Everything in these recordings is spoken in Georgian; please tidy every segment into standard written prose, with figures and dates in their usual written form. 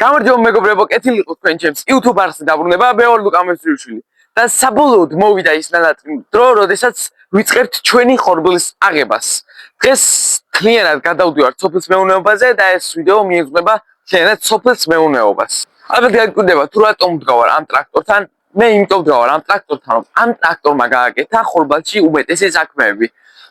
გამარჯობა მეგობრებო, კეთილი იყოს თქვენ ჩემს YouTube არხზე დაბრუნება, მე ვარ ლუკა მესრიშვილი. და საბოლოოდ მოვიდა ის დრო, როდესაც ვიწყებთ ჩვენი ხორბლის აღებას. დღეს მთლიანად გადავდივართ სოფლის მეურნეობაზე და ეს ვიდეო მიეძღვნება მთლიანად სოფლის მეურნეობას. ალბათ გაგიკვირდება თუ რატომ ვდგავარ ამ ტრაქტორთან. მე იმიტომ ვდგავარ ამ ტრაქტორთან, რომ ამ ტრაქტორმა გააკეთა ხორბალში უმეტესი საქმეები.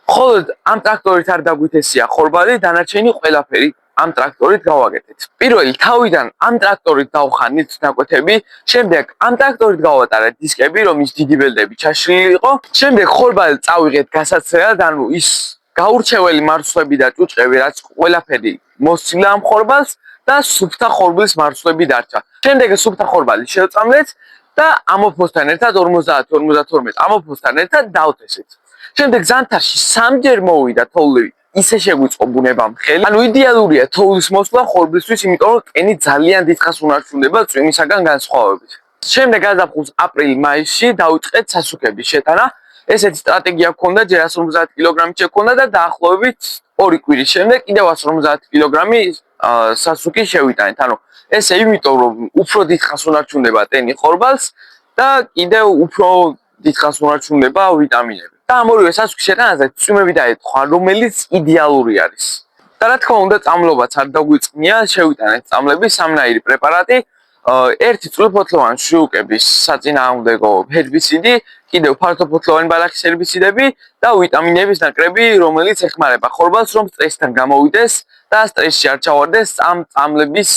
მხოლოდ ამ ტრაქტორით არ დაგვითესია ხორბალი, დანარჩენი ყველაფერი ამ ტრაქტორით გავაკეთეთ. პირველი თავიდან ამ ტრაქტორით დავხანით ნაკვეთები, შემდეგ ამ ტრაქტორით გავატარეთ დისკები, რომ ის დიდი ბელდები ჩაშლილი იყო. შემდეგ ხორბალი წავიღეთ გასაცრელად, ანუ ის გაურჩეველი მარცვლები და ჭუჭყები, რაც ყველაფერი მოსცილა ამ ხორბალს და სუფთა ხორბლის მარცვლები დარჩა. შემდეგ სუფთა ხორბალი შევწამლეთ და ამოფოსთან ერთად 50-52 ამოფოსთან ერთად დავთესეთ. შემდეგ ზამთარში სამჯერ მოვიდა თოვლი. ისე შეგვიწყო ბუნებამ ხელი. ანუ იდეალურია თოვლის მოსვლა ხორბლისთვის, იმიტომ რომ ტენი ძალიან დიდხანს უნარჩუნდება წვიმისაგან განსხვავებით. შემდეგ გაზაფხულს აპრილ-მაისში დავიწყეთ სასუქების შეტანა. ესეთი სტრატეგია გქონდა, ჯერ 150 კილოგრამი შექონდა და დაახლოებით 2 კვირის შემდეგ კიდევ 150 კილოგრამი სასუქი შევიტანეთ. ანუ ესე იმიტომ რომ უფრო დიდხანს უნარჩუნდება ტენი ხორბალს და კიდევ უფრო დიდხანს უნარჩუნდება ვიტამინები. და ამ ორივე სასუქის შეტანაზე წვიმები დაეთხვა, რომელიც იდეალური არის. და რა თქმა უნდა, წამლობაც არ დაგვიწყნია, შევიტანეთ წამლების სამნაირი პრეპარატი, ერთი წყვილფოთლოვანი შიუკების საწინააღმდეგო ჰერბიციდი, კიდევ ფართოფოთლოვანი ბალახის ჰერბიციდები და ვიტამინების ნაკრები, რომელიც ეხმარება ხორბალს, რომ სტრესთან გამოვიდეს და სტრესში არ ჩავარდეს, ამ წამლების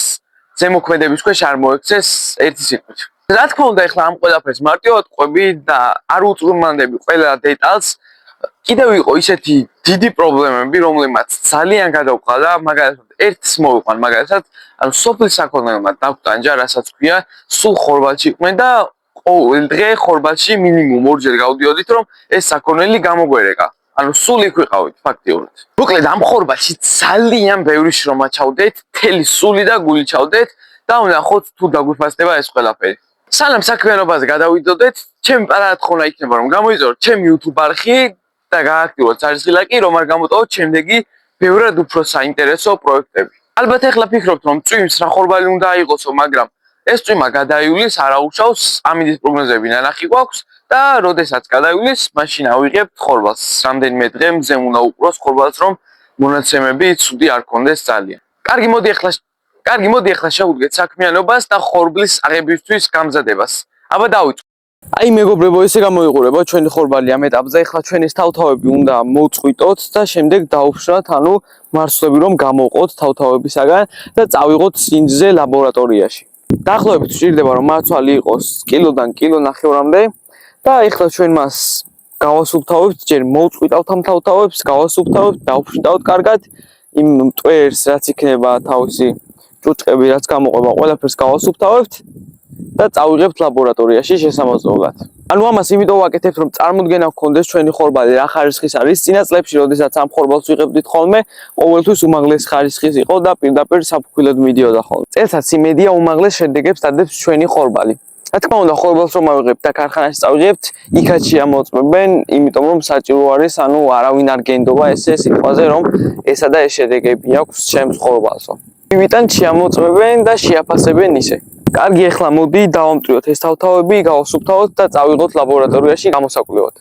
ზემოქმედების ქვეშ არ მოექცეს ერთი სიტყვით. რა თქმა უნდა, ეხლა ამ ყველაფერს მარტივად ყვები და არ უწყურმანდები ყველა დეტალს. კიდევ იყო ისეთი დიდი პრობლემები, რომლებმაც ძალიან გადავყადა, მაგალითად ერთს მოვიყვან, მაგალითად, ანუ სოფლის საქონელმა დაგტანჯა, რასაც ქვია, სულ ხორბალში იყვნენ და ყოველ დღე ხორბალში მინიმუმ 2 ჯერ გავდიოდით, რომ ეს საქონელი გამოგვერეკა. ანუ სულ იქ ვიყავით ფაქტიურად. მოკლედ ამ ხორბალში ძალიან ბევრი შრომა ჩავდეთ, მთელი სული და გული ჩავდეთ და ვნახოთ თუ დაგვიფასდება ეს ყველაფერი. სანამ საქმიანობაზე გადავიდოდეთ, ჩემი პარაათხოვნა იქნება, რომ გამოიძოროთ ჩემი YouTube არხი და გააქტიუროთ ჯარისხილაკი, რომ არ გამოტოვოთ შემდეგი ბევრად უფრო საინტერესო პროექტები. ალბათ ეხლა ფიქრობთ, რომ წვიმს რა ხორბალი უნდა აიღოსო, მაგრამ ეს წვიმა გადაივლის, არ აუშავს, ამინდის პროგნოზები ნანახი გვაქვს და როდესაც გადაივლის, მაშინ ავიღებთ ხორბალს. რამდენიმე დღე მზე უნდა უყროს ხორბალს, რომ მონაცემები ცუდი არ კონდეს ძალიან. კარგი, მოდი ახლა შევუდგეთ საქმიანობას და ხორბლის აღებისთვის გამზადებას. აბა დავიწყოთ. აი მეგობრებო, ესე გამოიყურება ჩვენი ხორბალი ამ ეტაპზე. ახლა ჩვენ ეს თავთავები უნდა მოვწყვიტოთ და შემდეგ დავუშვათ, ანუ მარცვლები რომ გამოვყოთ თავთავებისაგან და წავიღოთ სინძზე ლაბორატორიაში. დაახლოებით ვჭირდება, რომ მარცვალი იყოს კილოდან კილონახევრამდე და ახლა ჩვენ მას გავასუფთავებთ, ჯერ მოვწყვიტავთ ამ თავთავებს, გავასუფთავებთ, დავუშვით კარგად იმ მტვერს, რაც იქნება თავისი ჭუჭყები, რაც გამოყვება, ყველაფერს გავასუფთავებთ და წავიღებთ ლაბორატორიაში შესამოწმებლად. ანუ ამას იმიტომ ვაკეთებთ, რომ წარმოდგენა გქონდეს ჩვენი ხორბალი რა ხარისხის არის. წინა წლებში, როდესაც ამ ხორბალს ვიღებდით ხოლმე, ყოველთვის უმაღლეს ხარისხის იყო და პირდაპირ საფუქვილად მიდიოდა ხოლმე. წელსაც იმედია უმაღლეს შედეგებს დადებს ჩვენი ხორბალი. რა თქმა უნდა, ხორბალს რომ ავიღებთ და ქარხანაში წავიღებთ, იქაც შეამოწმებენ, იმიტომ რომ საჭირო არის, ანუ არავინ არ გენდობა ესე სიტყვაზე, რომ ესა და ეს შედეგები აქვს ჩემს ხორბალსო. იმიტან შეამოწმებენ და შეაფასებენ ისე. კარგი, ახლა მოდი დავამტვრიოთ ეს თავთავები, გავასუფთავოთ და წავიღოთ ლაბორატორიაში გამოსაკვლევად.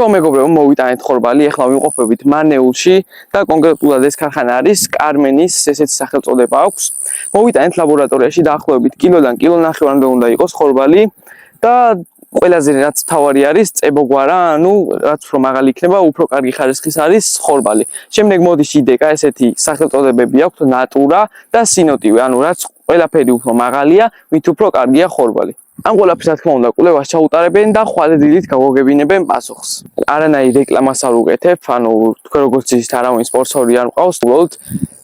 მეგობრებო, მოვიტანეთ ხორბალი, ახლა ვიმყოფებით მანეულში და კონკრეტულად ეს ქარხანა არის კარმენის, ესეთი სახელწოდება აქვს. მოვიტანეთ ლაბორატორიაში დაახლოებით კილოდან კილონახევრამდე უნდა იყოს ხორბალი და ყველაზე რაც თავარი არის წებოგვარა, ანუ რაც უფრო მაღალი იქნება, უფრო კარგი ხარისხის არის ხორბალი. შემდეგ მოდის იდეკა, ესეთი სახელწოდებები აქვს ნატურა და სინოტივე, ანუ რაც ყველაფერი უფრო მაღალია, მით უფრო კარგია ხორბალი. ამ ყველაფერს რა თქმა უნდა კვლევას ჩაუტარებენ და ხვალე დილით გავაგებინებენ პასუხს. არანაირ რეკლამას არ უკეთებ, ანუ თქვენ როგორც იცით, არავინ სპონსორი არ მყავს, უბრალოდ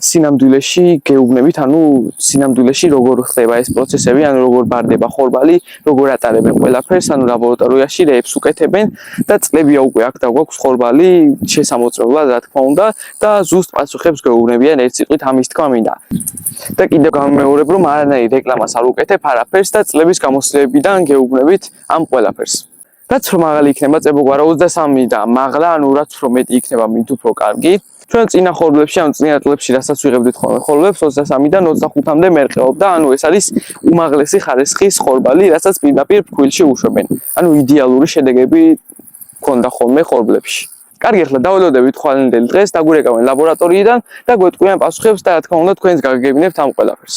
სინამდვილეში გეუბნებით, ანუ სინამდვილეში როგორ ხდება ეს პროცესები, ანუ როგორ ბარდება ხორბალი, როგორ ატარებენ ყველაფერს, ანუ ლაბორატორიაში რეებს უკეთებენ და წლებია უკვე აქ დაგვაქვს ხორბალი შესამოწმებლად, რა თქმა უნდა, და ზუსტ პასუხებს გეუბნებიან ერთ სიტყვით ამის თქმა მინდა. და კიდევ გამეორებ, რომ არანაირ რეკლამას არ უკეთებ არაფერს და წლების გამოსვლებიდან გეუბნებით ამ ყველაფერს. რაც რომ მაღალი იქნება წებოგვარა 23 და მაღლა, ანუ რაც რომ მეტი იქნება მით უფრო კარგი. ჩვენ წინა ხორბლებში, ანუ წინა წლებში რასაც ვიღებდით ხოლმე ხორბლებს 23-დან 25-მდე მერყეობდა, ანუ ეს არის უმაღლესი ხარისხის ხორბალი, რასაც პირდაპირ ფქვილში უშვებენ. ანუ იდეალური შედეგები ქონდა ხოლმე ხორბლებში. კარგი, ახლა დაველოდებით ხვალინდელი დღეს, დაგვირეკავენ ლაბორატორიიდან და გვეტყვიან პასუხებს და რა თქმა უნდა თქვენს გაგეგმებთ ამ ყველაფერს.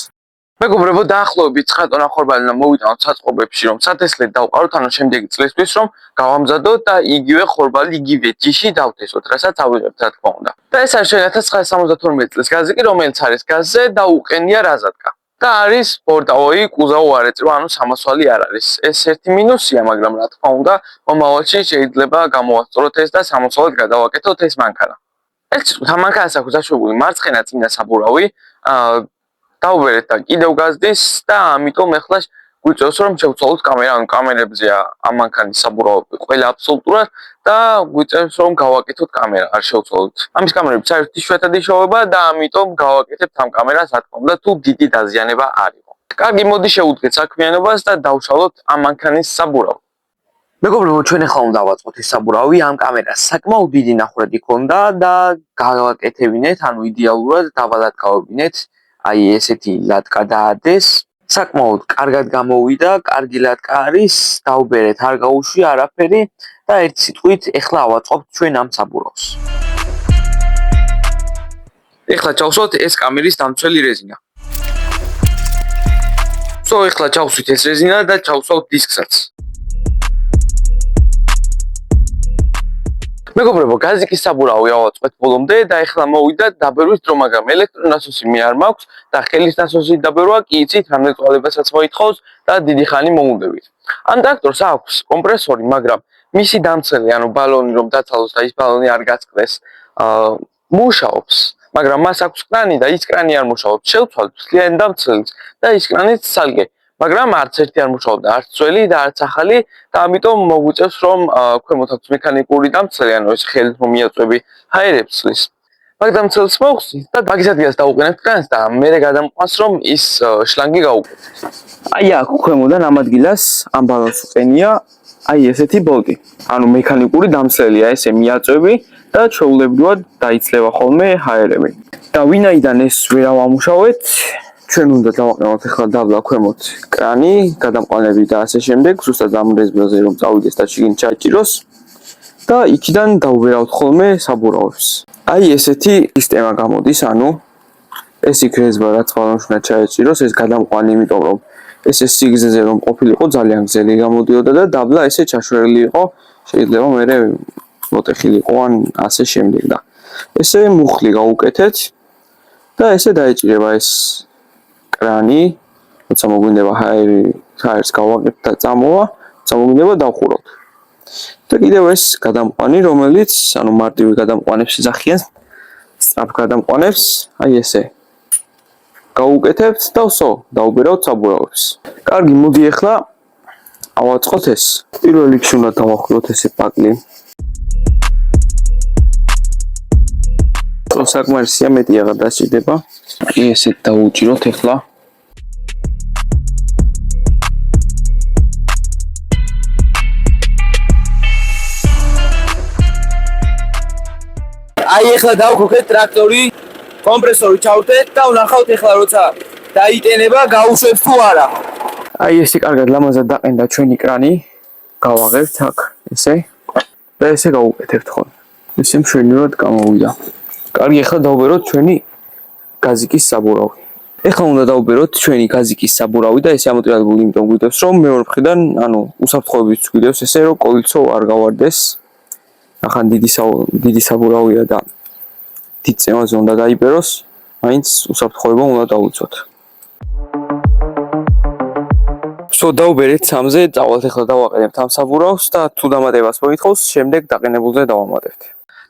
მეგობრებო, დაახლოებით 9 ტონა ხორბალი და მოვიტანოთ საწყობებში, რომ სათესლად დავყაროთ, ანუ შემდეგი წლისთვის რომ გავამზადოთ და იგივე ხორბალი, იგივე ჯიში დავთესოთ, რასაც ავიღებთ, რა თქმა უნდა. და ეს არის 1972 წლის გაზი კი, რომელიც არის გაზზე და უყენია რაზატკა. და არის ბორდაოი კუზაო არ ეწევა, ანუ სამასვალი არ არის. ეს ერთი მინუსია, მაგრამ რა თქმა უნდა, მომავალში შეიძლება გამოვასწოროთ ეს და სამასვალად გადავაკეთოთ ეს მანქანა. ეს ამ მანქანას აქვს დაშვებული მარცხენა წინა საბურავი, დავუვერეთ და კიდევ გაზდის და ამიტომ ეხლა გვიწევს რომ შევცვალოთ კამერა, ანუ კამერებზეა ამ მანქანის საბურავები ყველა აბსოლუტურად და გვიწევს რომ გავაკეთოთ კამერა, არ შევცვალოთ. ამის კამერები საერთოდ იშვიათად იშოვება და ამიტომ გავაკეთებთ ამ კამერას, რა თქმა უნდა, თუ დიდი დაზიანება არ იყო. კარგი, მოდი შევუდგეთ საქმიანობას და დავშალოთ ამ მანქანის საბურავი. მეგობრებო, ჩვენ ახლა უნდა დავაწყოთ ეს საბურავი, ამ კამერას საკმაოდ დიდი ნახრადი ჰქონდა და გავაკეთებინეთ, ანუ იდეალურად დავალადგავებინეთ. აი ესეთი ლატკა დაადეს, საკმაოდ კარგად გამოვიდა, კარგი ლატკა არის, დავბერეთ, არ გაუშვი არაფერი და ერთ სიტყვით ეხლა ავაწყობთ ჩვენ ამ საბურავს. ეხლა ჩავსვათ ეს კამერის დამცველი რეზინა. ეხლა ჩავსვით ეს რეზინა და ჩავსვავთ დისკსაც. მეგობრებო, გაზიკის საბურავი ავაწყეთ ბოლომდე და ეხლა მოვიდა დაბერვის დრო, მაგრამ ელექტრონასოსი მე არ მაქვს და ხელის ნასოსით დაბერვა კი იცით, რამდენ წვალებასაც მოითხოვს და დიდი ხანი მოუნდებით. ამ ტრაქტორს აქვს კომპრესორი, მაგრამ მისი დამცველი, ანუ ბალონი რომ დაცალოს და ის ბალონი არ გაწყდეს, მუშაობს, მაგრამ მას აქვს კრანი და ის კრანი არ მუშაობს. შევცვალთ მთლიანი დამცველიც და ის კრანიც ცალკე. მაგრამ არც ერთი არ მუშაობდა, არც ძველი და არც ახალი და ამიტომ მოგვიწევს რომ ქვემოთ აქვს მექანიკური დამცველი, ანუ ეს ხელით რომ მიაწვევი ჰაერებს წლის. მაგ დამცველს მოვხსნით და მაგის ადგილას დავუყენებთ კრანს და მერე გადამყვანს რომ ის შლანგი გაუკეთოს. აი აქ ქვემოდან ამ ადგილას ამ ბალონს უყენია აი ესეთი ბოლტი. ანუ მექანიკური დამცველია, ესე მიაწვევი და ჩვეულებრივად დაიცლება ხოლმე ჰაერები. და ვინაიდან ეს ვერ ავამუშავეთ, ჩვენ უნდა დავაყენოთ ახლა დაბლა ქვემოთ კრანი, გადამყვანები და ასე შემდეგ, ზუსტად ამ რეზბაზე რომ წავიდეს და შიგნით ჩაჭიროს და იქიდან დავუვერავთ ხოლმე საბურავებს. აი ესეთი სისტემა გამოდის, ანუ ეს იქ რეზბა რაც ბალონში უნდა ჩაეჭიროს, ეს გადამყვანი, იმიტომ რომ ეს სიგრძეზე რომ ყოფილიყო ძალიან გრძელი გამოდიოდა და დაბლა ესე ჩაშვერილი იყო, შეიძლება მერე მოტეხილიყო ან ასე შემდეგ და ესე მუხლი გაუკეთეთ და ესე დაეჭირება ეს კრანი, როცა მოგვინდება ჰაერს გავაკეთოთ და წამოვა, მოგვინდება დავხურავთ. და კიდევ ეს გადამყვანი, რომელიც, ანუ მარტივი გადამყვანებს ეძახიან, სწრაფ გადამყვანებს, აი ესე. გავუკეთებთ და დავუბერავთ საბურავებს. კარგი, მოდი ახლა ავაწყოთ ეს. პირველ რიგში უნდა დავახუროთ ესე პაკლი. საკმარისია მეტი აღარ დასჭირდება. ესეთ დავუჭიროთ ახლა. აი ახლა დავქოქეთ ტრაქტორი, კომპრესორი ჩავდეთ და ვნახავთ ახლა როცა დაიტენება გაუშვებს თუ არა. აი ესე კარგად ლამაზად დაყენდა ჩვენი კრანი. გავაღებთ აქ ესე და ესე გავუკეთებთ ხოლმე. ესე მშვენივრად გამოვიდა. კარგი, ახლა დავუბეროთ ჩვენი გაზიკის საბურავი. ეხლა უნდა დავუბეროთ ჩვენი გაზიკის საბურავი და ესე ამოტრიალებული, იმიტომ გვიდევს რომ მეორე მხრიდან, ანუ უსაფრთხოებიც გვიდევს ესე რომ კოლიცო არ გავარდეს. ახლა დიდი საბურავია და დიდ წემაზე უნდა დაიბეროს, მაინც უსაფრთხოება უნდა დავუწოთ. დავუბერეთ სამზე, წავალთ ახლა დავაყენებთ ამ საბურავს და თუ დამატებას მოითხოვს, შემდეგ დაყენებულზე დავამატებთ.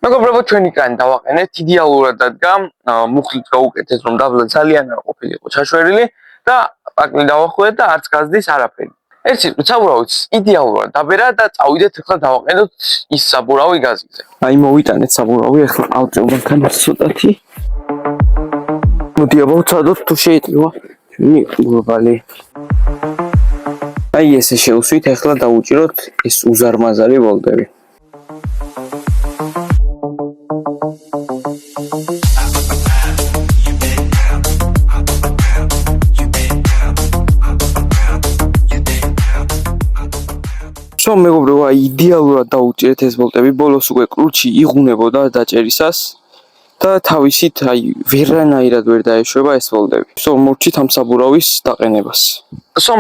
მეგობრებო, ჩვენი კრანი დავაყენეთ, იდეალურად დადგა, მუხლით გავუკეთეთ, რომ დაბლა ძალიან არ ყოფილიყო ჩაშვერილი და პაკლი დავახურეთ და არც გაზდის არაფერი. ერთ სიტყვით საბურავიც იდეალურად დაბერა და წავიდეთ ახლა დავაყენოთ ის საბურავი გაზზე. აი მოვიტანეთ საბურავი, ახლა ავწევთ კანას ცოტათი. მოდი ავუცადოთ თუ შეიძლება. ჩვენი გურბალი. აი ესე შევსვით, ახლა დავუჭიროთ ეს უზარმაზარი ვოლტები. მეგობრებო, იდეალურად დაუჭერეთ ეს ვოლტები, ბოლოს უკვე კრუჩი იღუნებოდა დაჭერისას და თავისით ვერანაირად ვერ დაეშვება ეს ვოლტები. მოვჭით ამ საბურავის დაყენებას.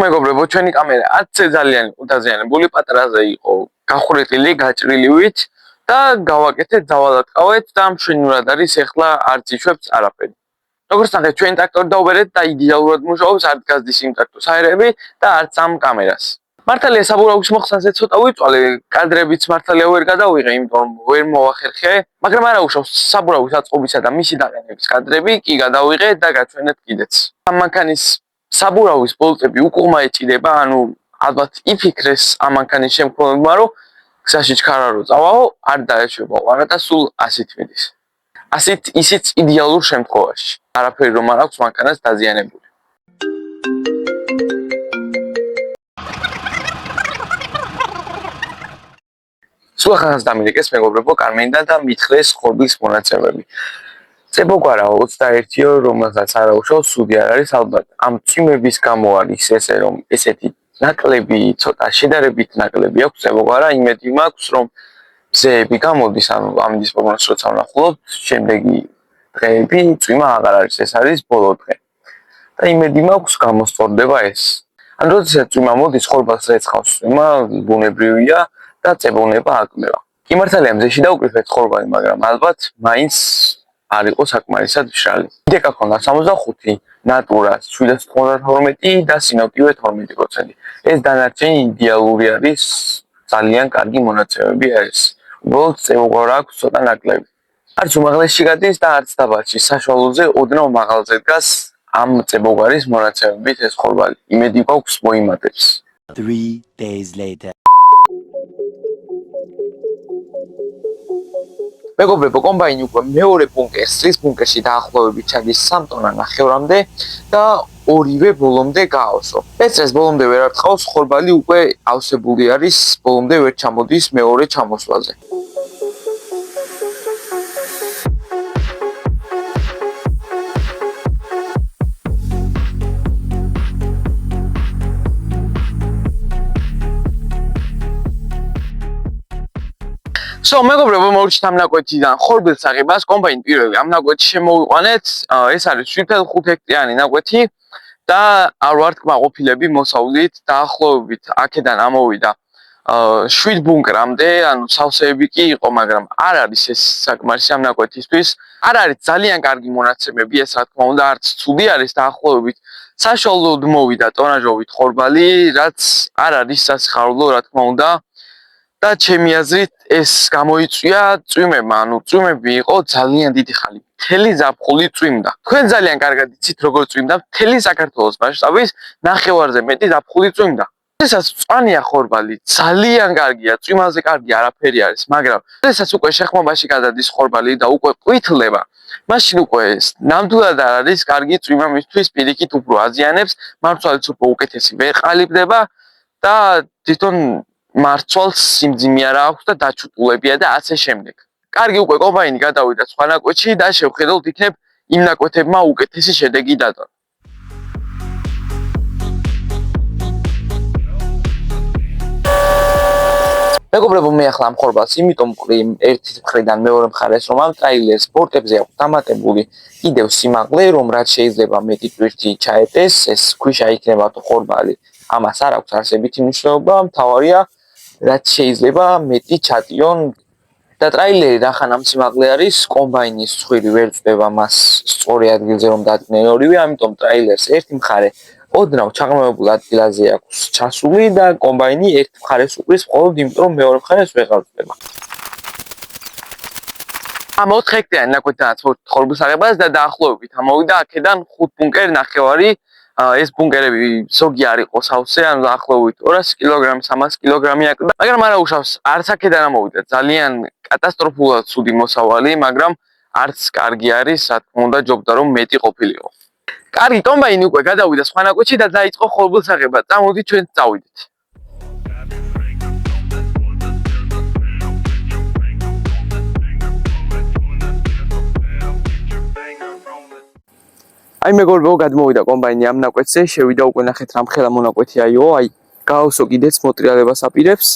მეგობრებო, ჩვენი კამერა არც ძალიან უდაზიანებული, პატარაზე იყო გახურეტილი, გაჭრილივით და გავაკეთეთ, დავალატყავეთ და მშვენივრად არის, ახლა არც იშვებს არაფერი. როგორც ნახეთ, ჩვენ ტრაქტორი დაუბერეთ და იდეალურად მუშაობს, არ დგას იმ ტრაქტორს აერები და არც ამ კამერას. მართალია საბურავის მოხსნაზე ცოტა ვიწვალე, კადრებიც მართალია ვერ გადავიღე, იმიტომ ვერ მოვახერხე, მაგრამ არა უშავს საბურავის აწყობისა და მისი დაყენების კადრები კი გადავიღე და გაჩვენეთ კიდეც. ამ მანქანის საბურავის ბოლტები უკუღმა ეჭიდება, ანუ ალბათ იფიქრეს ამ მანქანის შემქმნელებმა, რომ გზაში ჩქარა რო წავაო, არ დაეშვება ვარა და სულ 100-ით მიდის. 100-ით ისიც იდეალურ შემთხვევაში. არაფერი რომ არ აქვს მანქანას დაზიანებული. სულ ახალს დამირეკეს მეგობრებო კარმენიდან და მითხრეს ხორბლის მონაცემები. წებოგვარა 21-იო, რომელსაც არა უშავს, სუდი არ არის ალბათ. ამ წვიმების გამო არის ესე რომ ესეთი ნაკლები, ცოტა შედარებით ნაკლები აქვს წებოგვარა, იმედი მაქვს რომ მზეები გამოდის, ანუ ამის პროგნოზს როცა ვნახულობთ, შემდეგი დღეები წვიმა აღარ არის, ეს არის ბოლო დღე. და იმედი მაქვს გამოსწორდება ეს. ან როდესაც წვიმა მოდის, ხორბალს რეცხავს წვიმა, ბუნებრივია და წებოვნება აკმევა. კი მართალია მზეში დაუკრიფეთ ხორბალი, მაგრამ ალბათ მაინც არ იყო საკმარისად მშრალი. იდეკა ქონდა 65, ნატურა 792 და სინოპტივე 12%. ეს დანარჩენი იდეალური არის, ძალიან კარგი მონაცემები არის. უბრალოდ წებოგვარა აქვს ცოტა ნაკლები. არც უმაღლესში გადის და არც დაბალში, საშუალოზე ოდნავ მაღალზე დგას ამ წებოგვარის მონაცემებით ეს ხორბალი. იმედი გვაქვს მოიმატებს. 3 days later. მეგობრებო, კომბაინი უკვე მეორე ბუნკერს, წრის ბუნკერში დაახლოებით ჩადის 3 ტონა ნახევრამდე და ორივე ბოლომდე გაავსო. ეს წეს ბოლომდე ვერ არტყავს, ხორბალი უკვე ავსებული არის, ბოლომდე ვერ ჩამოდის მეორე ჩამოსვლაზე. მეგობრებო, მოვჭით ამ ნაკვეთიდან ხორბილს აღებას, კომბაინი პირველი ამ ნაკვეთი შემოვიყვანეთ, ეს არის 7.5 ჰექტარიანი ნაკვეთი და არ ვარ კმაყოფილები მოსავლით, დაახლოებით აქედან ამოვიდა 7 ბუნკრამდე, ანუ სავსეები კი იყო, მაგრამ არ არის ეს საკმარისი ამ ნაკვეთისთვის. არ არის ძალიან კარგი მონაცემები, ეს რა თქმა უნდა, არც ცუდი არის, დაახლოებით საშუალოდ მოვიდა ტონაჟობით ხორბალი, რაც არ არის სასიხარულო, რა თქმა უნდა. და ჩემი აზრით ეს გამოიწვია წვიმებმა, ანუ წვიმები იყო ძალიან დიდი ხანი. მთელი ზაფხული წვიმდა. თქვენ ძალიან კარგად იცით როგორ წვიმდა მთელი საქართველოს მასშტაბით, ნახევარზე მეტი ზაფხული წვიმდა. შესაძ წვანია ხორბალი, ძალიან კარგია, წვიმაზე კარგი არაფერი არის, მაგრამ შესაძ უკვე შეხმობაში გადადის ხორბალი და უკვე ყვითლდება. მაშინ უკვე ეს ნამდვილად არ არის კარგი წვიმა მისთვის, პირიქით უფრო აზიანებს, მარცვალიც უფრო უკეთესი ვერ ყალიბდება და თვითონ მარცვალს სიმძიმე არ აქვს და დაჩუტულებია და ასე შემდეგ. კარგი უკვე კომბაინი გადავიდა სხვა ნაკვეთში და შევხედოთ იქნებ იმ ნაკვეთებმა უკეთესი შედეგი დადო. მეგობრებო, მე ახლა ამ ხორბალს იმიტომ ვყრი ერთი მხრიდან მეორე მხარეს, რომ ამ ტრაილერს ბორტებზე აქვს დამატებული კიდევ სიმაღლე, რომ რაც შეიძლება მეტი ტვირთი ჩაეტეს, ეს ქვიშა იქნება თუ ხორბალი. ამას არ აქვს არსებითი მნიშვნელობა, მთავარია რაც შეიძლება მეტი ჩატიონ და ტრაილერი რახან ამ სიმაღლე არის, კომბაინის ცხვირი ვერ წდება მას სწორი ადგილზე რომ დადგნენ ორივე, ამიტომ ტრაილერს ერთი მხარე ოდნავ ჩაღრმავებულ ადგილაზე აქვს ჩასული და კომბაინი ერთ მხარეს უყრის მხოლოდ იმიტომ რომ მეორე მხარეს ვეღარ წდება. ამ 4 ჰექტარიანი ნაკვეთიდანაც ხორბლის აღებას და დაახლოებით ამოვიდა აქედან 5 ბუნკერი ნახევარი. ეს ბუნკერები ზოგი არ იყო სავსე, ანუ დაახლოებით 200 კილოგრამი, 300 კილოგრამი აკდა, მაგრამ არა უშავს, არც აქედან ამოვიდა ძალიან კატასტროფულად ცუდი მოსავალი, მაგრამ არც კარგი არის, რა თქმა უნდა, ჯობდა რომ მეტი ყოფილიყო. კარგი, კომბაინი უკვე გადავიდა სხვა ნაკვეთში და დაიწყო ხორბლს აღება. წამოდი ჩვენ წავიდეთ. აი მეგობრებო, გადმოვიდა კომბაინი ამ ნაკვეთზე, შევიდა უკვე ნახეთ რამხელა მონაკვეთი აიო, აი გაავსო კიდეც მოტრიალებას აპირებს.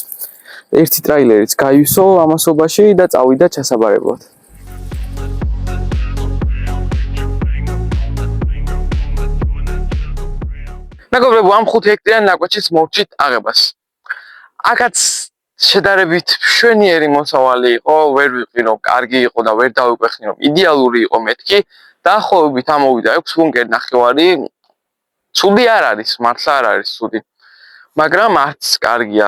ერთი ტრაილერიც გაივსო ამასობაში და წავიდა ჩასაბარებლად. მეგობრებო, ამ 5 ჰექტარიან ნაკვეთშიც მოვჭით აღებას. აქაც შედარებით მშვენიერი მოსავალი იყო, ვერ ვიყრი რომ კარგი იყო და ვერ დავიკვეხნი რომ იდეალური იყო მეთქი. დაახლოებით ამოვიდა 6 ბუნკერი ნახევარი. ცუდი არ არის, მართლა არ არის ცუდი. მაგრამ არც კარგია.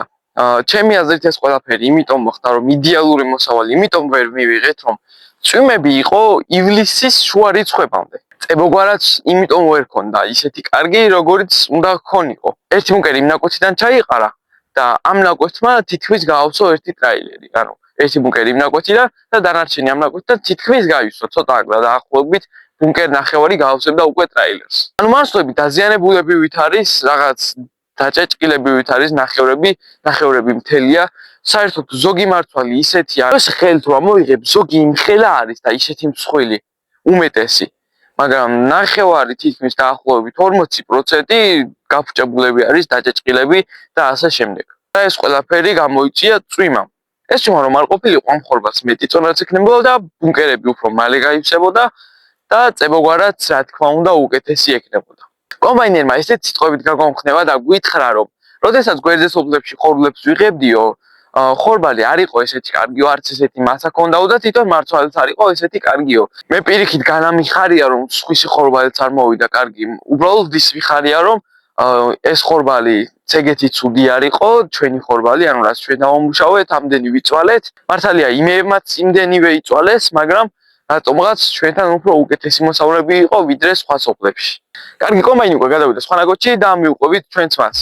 ჩემი აზრით ეს ყველაფერი იმიტომ მოხდა რომ იდეალური მოსავალი, იმიტომ ვერ მივიღეთ რომ წვიმები იყო ივლისის შუა რიცხვებამდე. წებოგვარაც იმიტომ ვერ ქონდა ისეთი კარგი, როგორიც უნდა ქონიყო. ერთი ბუნკერი იმ ნაკვეთიდან ჩაიყარა და ამ ნაკვეთმა თითქმის გაავსო ერთი ტრაილერი. ანუ ერთი ბუნკერი იმ ნაკვეთიდან და დანარჩენი ამ ნაკვეთიდან თითქმის გაივსო, ცოტა აღლა დაახლოებით ბუნკერ ნახევარი გაავსებდა უკვე ტრაილერს. ანუ მასშტაბი დაზიანებულებივით არის, რაღაც დაჭეჭკილებივით არის ნახევრები მთელია. საერთოდ ზოგი მართვალი ისეთია, რომ ხელთ რომ მოიღებ, ზოგი იმხელა არის და ისეთი მსხვილი, უმეტესი. მაგრამ ნახევარი თითქმის დაახლოებით 40% გაფუჭებულები არის, დაჭეჭკილები და ასე შემდეგ. და ეს ყველაფერი გამოიწვია წვიმამ. ეს თქმა რომ არ ყოფილიყო ამ ხორბალს მეტი წონაც ექნებოდა და ბუნკერები უფრო მალე გაივსებოდა და წებოგვარად რა თქმა უნდა უკეთესი ექნებოდა. კომბაინერმა ესეთ სიტყვებით გაგონხნება და გვითხრა რომ როდესაც გვერდზე სოფლებში ხორბლებს ვიღებდიო, ხორბალი არ იყო ესეთი კარგიო, არც ესეთი მასა ქონდაო და თვითონ მართვალიც არ იყო ესეთი კარგიო. მე პირიქით განამიხარია რომ სხვისი ხორბალიც არ მოვიდა კარგი. უბრალოდ ის ვიხარია რომ ეს ხორბალი ცეგეთი ცუდი არ იყო, ჩვენი ხორბალი, ანუ რაც ჩვენ დავამუშავეთ, ამდენი ვიწვალეთ. მართალია იმებმაც იმდენივე იწვალეს, მაგრამ რატომღაც ჩვენთან უფრო უკეთესი მოსავლები იყო ვიდრე სხვა სოფლებში. კარგი, კომბაინი უკვე გადავიდა სხვა ნაკვეთში და მივყვებით ჩვენც მას.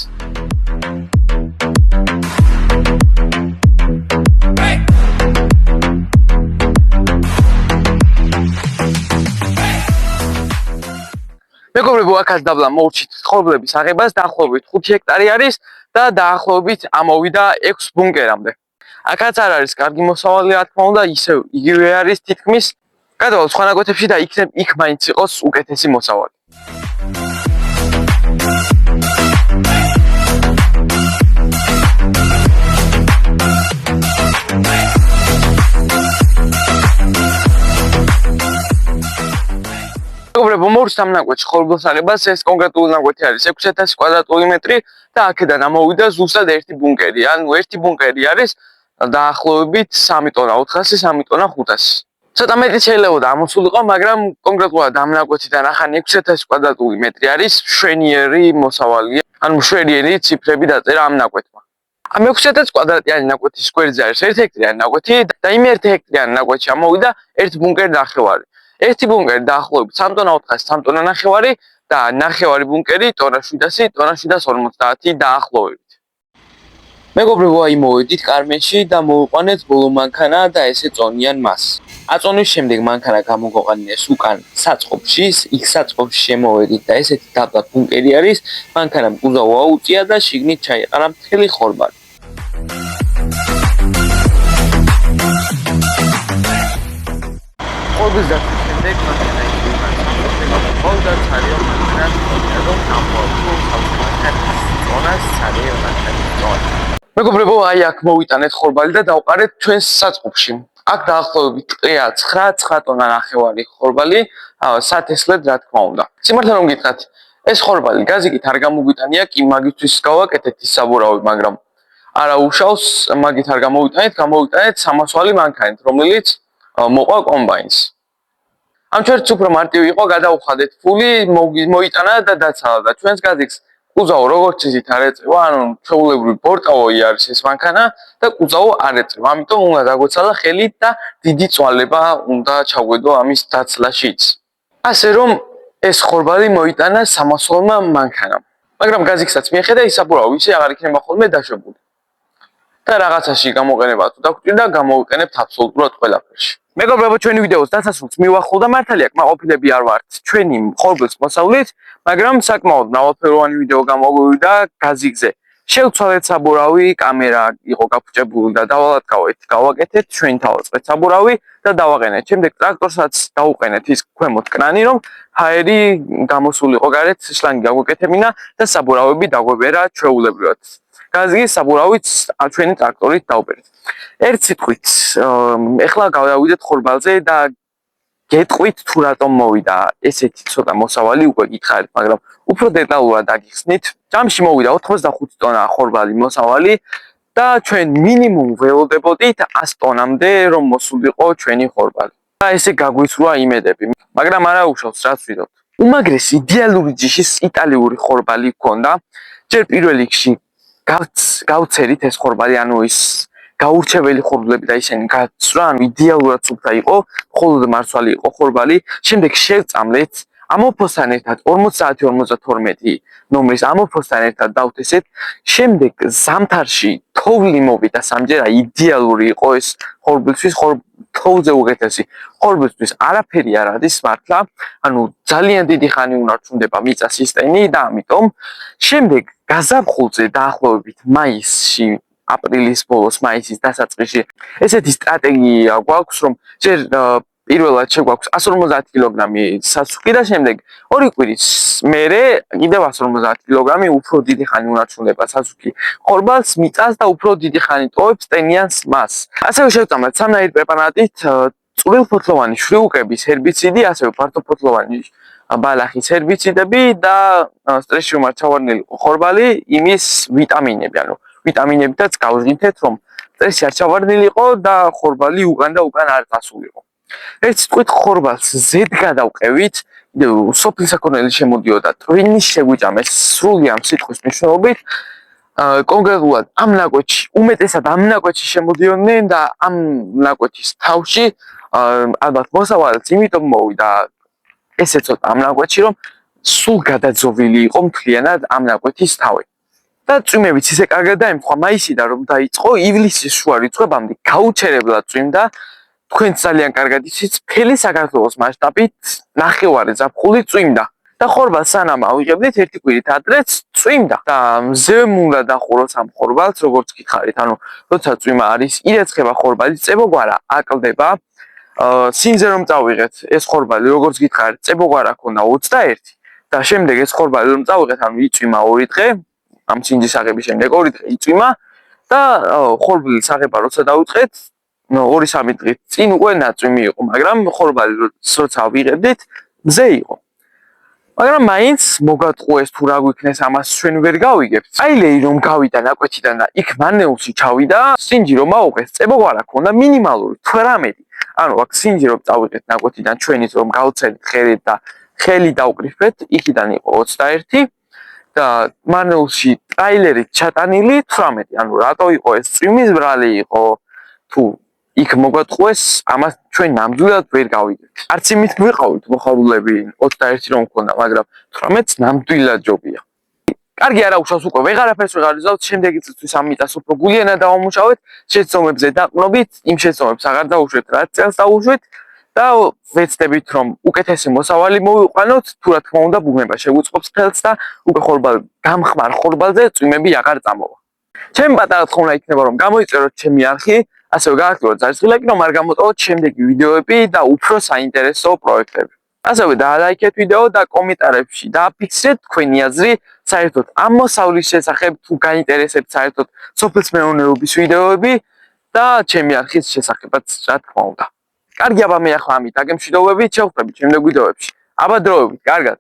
მეგობრებო, აქაც დაბლა მოვჭით ხორბლების აღებას, დაახლოებით 5 ჰექტარი არის და დაახლოებით ამოვიდა 6 ბუნკერამდე. აქაც არ არის კარგი მოსავალი, რა თქმა უნდა, ისევ იგივე არის თითქმის. გადავალ სხვა ნაკვეთებში და იქ მაინც იყოს უკეთესი მოსავალი. მეგობრებო, მოვჭით ამ ნაკვეთში ხორბლს აღებას, ეს კონკრეტული ნაკვეთი არის 6000 კვადრატული მეტრი და აქედან ამოვიდა ზუსტად ერთი ბუნკერი. ანუ ერთი ბუნკერი არის დაახლოებით 3 ტონა 400, 3 ტონა 500. ცოტა მეტი შეიძლება ამოსულიყო, მაგრამ კონკრეტულად ამ ნაკვეთიდან ახან 6000 კვადრატული მეტრი არის მშვენიერი მოსავალია. ანუ მშვენიერი ციფრები დაწერა ამ ნაკვეთმა. ამ 6000 კვადრატიანი ნაკვეთის გვერდზე არის 1 ჰექტარიანი ნაკვეთი და იმ 1 ჰექტარიანი ნაკვეთში ამოვიდა 1 ბუნკერი ნახევარი. ერთი ბუნკერი დაახლოებით 3 ტონა 400, 3 ტონა ნახევარი და ნახევარი ბუნკერი ტონა 700, ტონა 750 დაახლოებით. მეგობრებო, აი მოვედით კარმენში და მოვიყვანეთ ბოლო მანქანა და ესე წონიან მას. აწონვის შემდეგ მანქანა გამოგვაყენეს უკან საწყობში, იქ საწყობში შემოვედით და ესეთი დაბლა ბუნკერი არის, მანქანამ კუზავი აუწია და შიგნით ჩაიყარა მთელი ხორბალი. ხორბლის დაცვის შემდეგ მანქანა იქიდან და ძალიან მანქანა რომ გამოვაკლო ხალხმანქანას ძალიან მანქანა. მეგობრებო, აი აქ მოვიტანეთ ხორბალი და დავყარეთ ჩვენს საწყობში. აქ დაახლოებით ტყეა 9 ტონა ნახევარი ხორბალი, სათესლად რა თქმა უნდა. სიმართლე რომ გითხრათ, ეს ხორბალი გაზიკით არ გამოგვიტანია, კი მაგისთვის გავაკეთეთ ის საბურავი, მაგრამ არა უშავს, მაგით არ გამოვიტანეთ სამასვალი მანქანით, რომელიც მოყვა კომბაინს. ამ ჩვენც უფრო მარტივი იყო, გადავხადეთ ფული, მოიტანა და დაცალა და ჩვენს გაზიკს კუზავო როგორც ისეთ არ ეწევა, ანუ ჩვეულებრივი ბორტავი არის ეს მანქანა და კუზავო არ ეწევა. ამიტომ უნდა დაგვეცალა ხელით და დიდი წვალება უნდა ჩაგვედო ამის დაცლაშიც. ასე რომ ეს ხორბალი მოიტანა სამასვალმა მანქანამ. მაგრამ გაზიკსაც მიეხედა ის საბურავი ისე აღარ იქნება ხოლმე დაშვებული. და რაღაცაში გამოყენება თუ დაგვჭირდა, გამოვიყენებთ აბსოლუტურად ყველაფერში. მეგობრებო, ჩვენი ვიდეოს დასასრულს მივახვალ და მართალია კმაყოფილები არ ვართ ჩვენი ხორბლის მოსავლით, მაგრამ საკმაოდ მრავალფეროვანი ვიდეო გამოგვივიდა გაზიგზე. შევცვალეთ საბურავი, კამერა იყო გაფუჭებული და დავალატკავეთ, გავაკეთეთ ჩვენი თავწყეთ საბურავი და დავაყენეთ. შემდეგ ტრაქტორსაც დაუყენეთ ის ქვემოთ კრანი, რომ ჰაერი გამოსულიყო გარეთ, შლანგი გაგვეკეთებინა და საბურავები დაგვებერა ჩვეულებრივად. გაზიგის საბურავით ჩვენი ტრაქტორით დავბერეთ. ერთ სიტყვით, ეხლა გავდავიდეთ ხორბალზე და გეტყვით თუ რატომ მოვიდა ესეთი ცოტა მოსავალი უკვე გითხარით, მაგრამ უფრო დეტალურად დაგიხსნით. ჯამში მოვიდა 85 ტონა ხორბალი მოსავალი და ჩვენ მინიმუმ ველოდებოდით 100 ტონამდე რომ მოსულიყო ჩვენი ხორბალი. და ესე გაგვისრვა იმედები, მაგრამ არა უშავს რაც ვიდოთ. უმაგრესი იდეალური ჯიშის იტალიური ხორბალი გქონდა. ჯერ პირველ რიგში გავცერით ეს ხორბალი, ანუ ის გაურჩეველი ხორბლები და ისინი გაცრა, ანუ იდეალურად სუფთა იყო, მხოლოდ მარცვალი იყო ხორბალი. შემდეგ შევწამლეთ ამოფოსთან ერთად 50-52 ნომრის ამოფოსთან ერთად დავთესეთ. შემდეგ ზამთარში თოვლი მოვიდა სამჯერ, იდეალური იყო ეს ხორბლისთვის, თოვლზე უღეთესი ხორბლისთვის არაფერი არ არის მართლა, ანუ ძალიან დიდი ხანი უნარჩუნდება მიწა სისტემი და ამიტომ შემდეგ გაზაფხულზე დაახლოებით მაისში აპრილის ბოლოს, მაისის დასაწყისში ესეთი სტრატეგია გვაქვს, რომ ჯერ პირველად შეგვაქვს 150 კილოგრამი სასუქი და შემდეგ 2 კვირის მერე კიდევ 150 კილოგრამი უფრო დიდი ხანი უნარჩუნდება სასუქი ხორბალს, მიწას და უფრო დიდი ხანი ტოვებს ტენიანს მას. ასევე შევწამლეთ სამნაირი პრეპარატით წვრილფოთლოვანი შვრიუკების ჰერბიციდი, ასევე ფართოფოთლოვანი ბალახის ჰერბიციდები და სტრესში უმარჩავარნილი ხორბალი, იმის ვიტამინები, ანუ ვიტამინებითაც გავჟინთეთ, რომ სტრესი არ ჩავარდნილიყო და ხორბალი უკან და უკან არ წასულიყო. ერთ სიტყვით ხორბალს ზედ გადავყევით, სოფლის საქონელი შემოდიოდა ტვინის შეგვიჭამეს სრული ამ სიტყვის მნიშვნელობით. კონკრეტულად ამ ნაკვეთში, უმეტესად ამ ნაკვეთში შემოდიოდნენ და ამ ნაკვეთის თავში ალბათ მოსავალიც იმიტომ მოვიდა ესე ცოტა ამ ნაკვეთში, რომ სულ გადაძოვილი იყო მთლიანად ამ ნაკვეთის თავი. და წვიმებიც ისე კარგად დაემთხვა მაისიდან რომ დაიწყო ივლისის შუა რიცხვებამდე გაუჩერებლად წვიმდა. თქვენ ძალიან კარგად იცით, მთელი საქართველოს მასშტაბით ნახევარი ზაფხული წვიმდა. და ხორბალს სანამ ავიღებდით ერთი კვირით ადრეც წვიმდა. და მზე უნდა დახუროს ამ ხორბალს, როგორც გითხარით, ანუ როცა წვიმა არის, ირეცხება ხორბალი, წებოგვარა აკლდება. სინზე რომ წავიღეთ ეს ხორბალი, როგორც გითხარით, წებოგვარა ქონდა 21 და შემდეგ ეს ხორბალი რომ წავიღეთ, ანუ იწვიმა 2 დღე, ამ სინჯის აღების შემდეგ 2 დღე იწვიმა და ხორბლის აღება როცა დავუწყეთ, 2-3 დღით წინ უკვე ნაწვიმი იყო, მაგრამ ხორბალი როცა ავიღებდით, მზე იყო. მაგრამ მაინც მოგატყუეს თუ რა გვიქნეს, ამას ჩვენ ვერ გავიგებთ. აილეი რომ გავიდა ნაკვეთიდან და იქ მანეულში ჩავიდა, სინჯი რომ აუღეს, წებოგვარა ქონდა მინიმალური 18. ანუ აქ სინჯი რომ წავიღეთ ნაკვეთიდან ჩვენით რომ გავცერთ ხელით და ხელი დავკრიფეთ, იქიდან იყო 21 და მანეულში ტრაილერით ჩატანილი 18. ანუ რატო იყო ეს წვიმის ბრალი იყო თუ იქ მოგატყუეს, ამას ჩვენ ნამდვილად ვერ გავიგებთ. არც იმით მივიყავით მოხარულები 21 რომ მქონდა, მაგრამ 18-ს ნამდვილად ჯობია. კარგი არა უშავს უკვე ვეღარაფერს ვეღარ ვიზავთ, შემდეგი წელს ამიტას უფრო გულიანად დავამუშავეთ, შეცდომებზე დაყრდნობით, იმ შეცდომებს აღარ დაუშვეთ, რაც წელს დაუშვეთ და ვეცდებით რომ უკეთესი მოსავალი მოვიყვანოთ, თუ რა თქმა უნდა ბუნება შეგვიწყობს ხელს და უკვე ხორბალ გამხმარ ხორბალზე წვიმები აღარ წამოვა. ჩემი პატარა თხოვნა იქნება რომ გამოიწეროთ ჩემი არხი, ასევე გააქტიუროთ ზარისხილაკი, რომ არ გამოტოვოთ შემდეგი ვიდეოები და უფრო საინტერესო პროექტები. ასევე დაალაიქეთ ვიდეო და კომენტარებში დააფიქსირეთ თქვენი აზრი საერთოდ ამ მოსავლის შესახებ, თუ გაინტერესებთ საერთოდ სოფლის მეურნეობის ვიდეოები და ჩემი არხის შესახებაც, რა თქმა უნდა. კარგი აბა მე ახლა ამით აგემშვიდობებით, შევხვდებით შემდეგ ვიდეოებში. აბა დროებით, კარგად.